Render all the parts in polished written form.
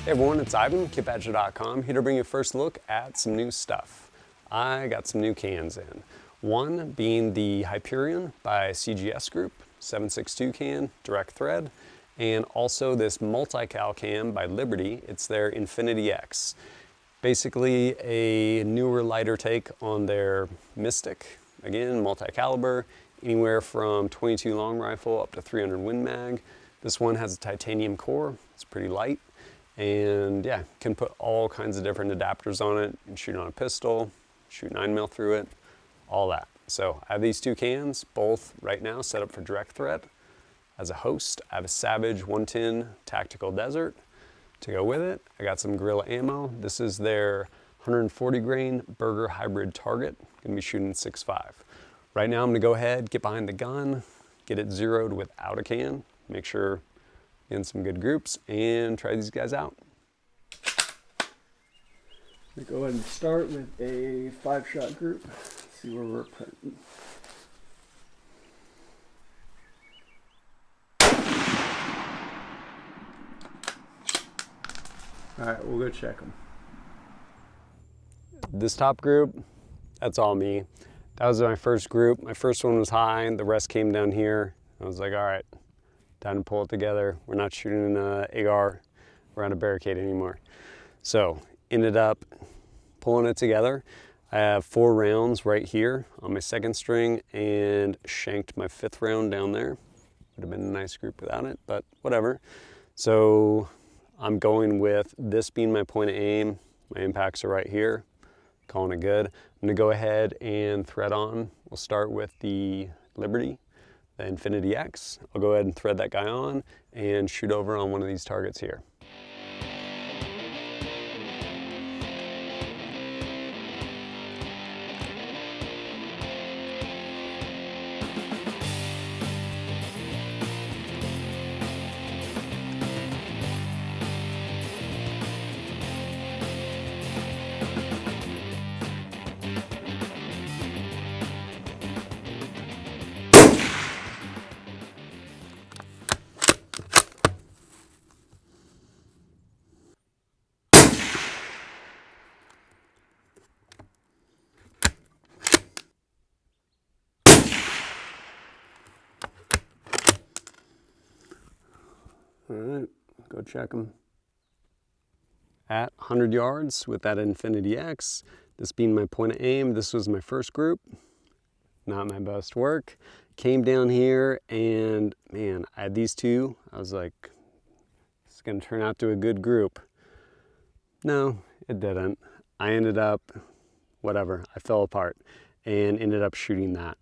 Hey everyone, it's Ivan, KitBadger.com, here to bring you a first look at some new stuff. I got some new cans in. One being the Hyperion by CGS Group, 7.62 can, direct thread, and also this multi-cal can by Liberty. It's their Infinity X. Basically a newer, lighter take on their Mystic. Again, multi-caliber, anywhere from 22 long rifle up to 300 Win Mag. This one has a titanium core, it's pretty light. And yeah, can put all kinds of different adapters on it. You can shoot on a pistol, shoot 9mm through it, all that. So I have these two cans, both right now set up for direct thread. As a host, I have a Savage 110 Tactical Desert to go with it. I got some Gorilla ammo. This is their 140 grain Burger Hybrid target. Gonna be shooting 6.5. Right now I'm gonna go ahead, get behind the gun, get it zeroed without a can, make sure in some good groups, and try these guys out. We go ahead and start with a 5-shot group. See where we're putting. All right, we'll go check them. This top group, that's all me. That was my first group. My first one was high, the rest came down here. I was like, all right, time to pull it together. We're not shooting an AR around a barricade anymore. So ended up pulling it together. I have 4 rounds right here on my second string and shanked my 5th round down there. Would have been a nice group without it, but whatever. So I'm going with this being my point of aim. My impacts are right here, calling it good. I'm gonna go ahead and thread on. We'll start with the Liberty, the Infinity X. I'll go ahead and thread that guy on and shoot over on one of these targets here. All right, go check them. At 100 yards with that Infinity X, this being my point of aim, this was my first group. Not my best work. Came down here and man, I had these two. I was like, it's gonna turn out to a good group. No, it didn't. I ended up, whatever, I fell apart and ended up shooting that.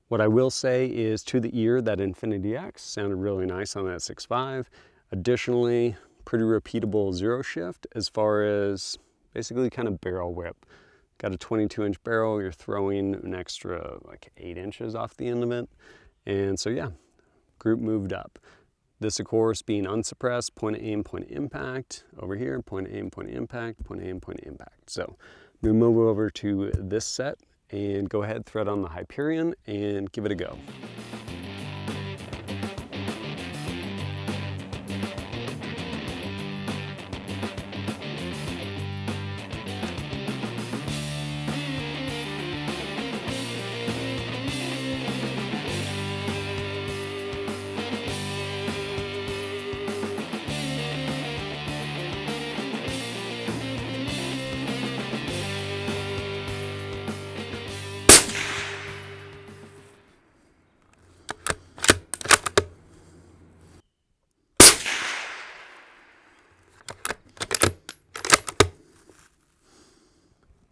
What I will say is to the ear, that Infinity X sounded really nice on that 6.5. Additionally, pretty repeatable zero shift as far as basically kind of barrel whip. Got a 22-inch barrel, you're throwing an extra like 8 inches off the end of it. And so yeah, group moved up. This of course being unsuppressed, point of aim, point of impact. Over here, point of aim, point of impact, point of aim, point of impact. So we move over to this set and go ahead, thread on the Hyperion and give it a go.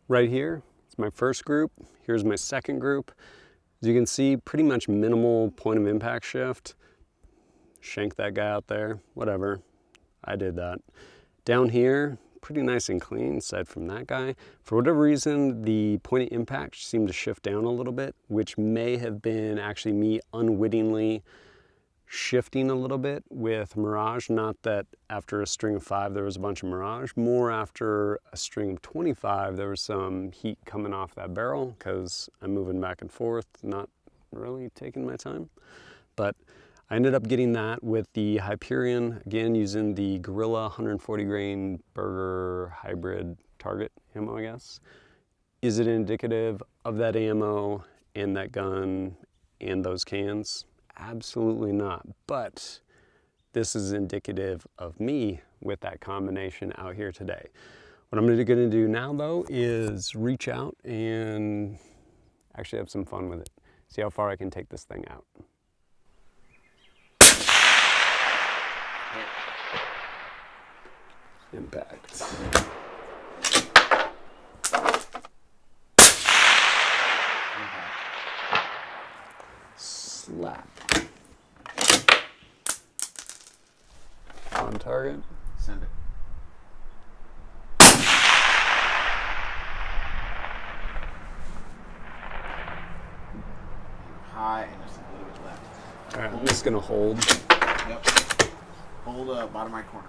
Right here, it's my first group. Here's my second group. As you can see, pretty much minimal point of impact shift. Shank that guy out there, whatever. I did that. Down here, pretty nice and clean aside from that guy. For whatever reason, the point of impact seemed to shift down a little bit, which may have been actually me unwittingly shifting a little bit with Mirage. Not that after a string of 5 there was a bunch of Mirage, more after a string of 25 there was some heat coming off that barrel because I'm moving back and forth, not really taking my time. But I ended up getting that with the Hyperion, again using the Gorilla 140 grain burger hybrid target ammo, I guess. Is it indicative of that ammo and that gun and those cans? Absolutely not, but this is indicative of me with that combination out here today. What I'm gonna do now though is reach out and actually have some fun with it. See how far I can take this thing out. Impact. Slap. On target. Send it. High and just a little bit left. All right, I'm just gonna hold. Yep. Hold bottom right corner.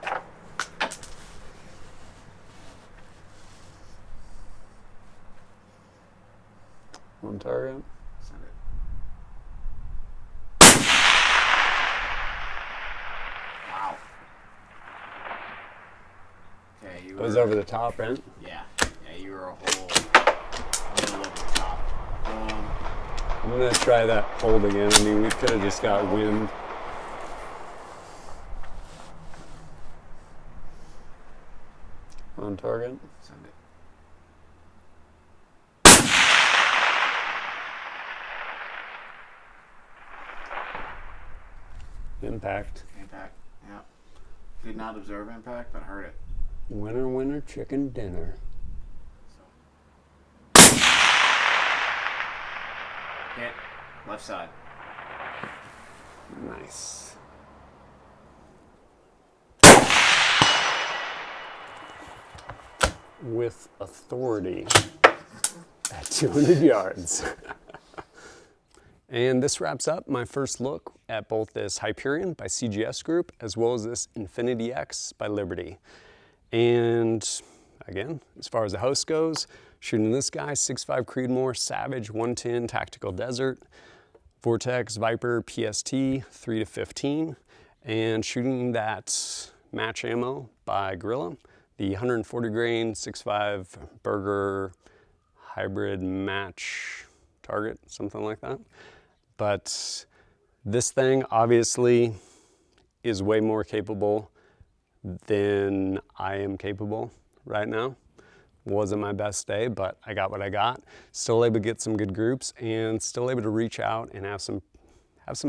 On target. Send it. Wow. Okay, you It was were, over the top, right? yeah, you were a whole middle of the top. I'm gonna try that hold again. I mean, we could have just got wind. On target. Send it. Impact. Impact. Yeah. Did not observe impact, but heard it. Winner, winner, chicken dinner. So. Hit. Left side. Nice. With authority at 200 yards. And this wraps up my first look at both this Hyperion by CGS Group as well as this Infinity X by Liberty. And again, as far as the host goes, shooting this guy, 6.5 Creedmoor Savage 110 Tactical Desert, Vortex Viper PST 3-15, and shooting that match ammo by Gorilla, the 140 grain 6.5 Burger hybrid match target, something like that. But this thing obviously is way more capable than I am capable right now. Wasn't my best day, but I got what I got. Still able to get some good groups and still able to reach out and have some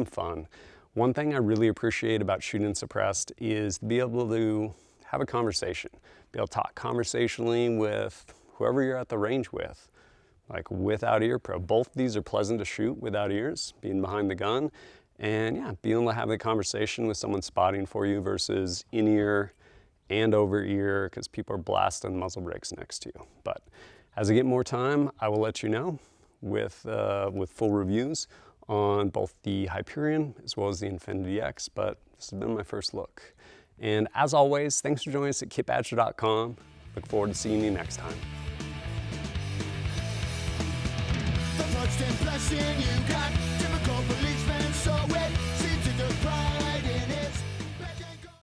fun. One thing I really appreciate about shooting suppressed is to be able to have a conversation, be able to talk conversationally with whoever you're at the range with. Like without ear pro. Both these are pleasant to shoot without ears, being behind the gun. And yeah, being able to have the conversation with someone spotting for you versus in ear and over ear because people are blasting muzzle brakes next to you. But as I get more time, I will let you know with full reviews on both the Hyperion as well as the Infinity X, but this has been my first look. And as always, thanks for joining us at kitbadger.com. Look forward to seeing you next time. The touched and blessing you got.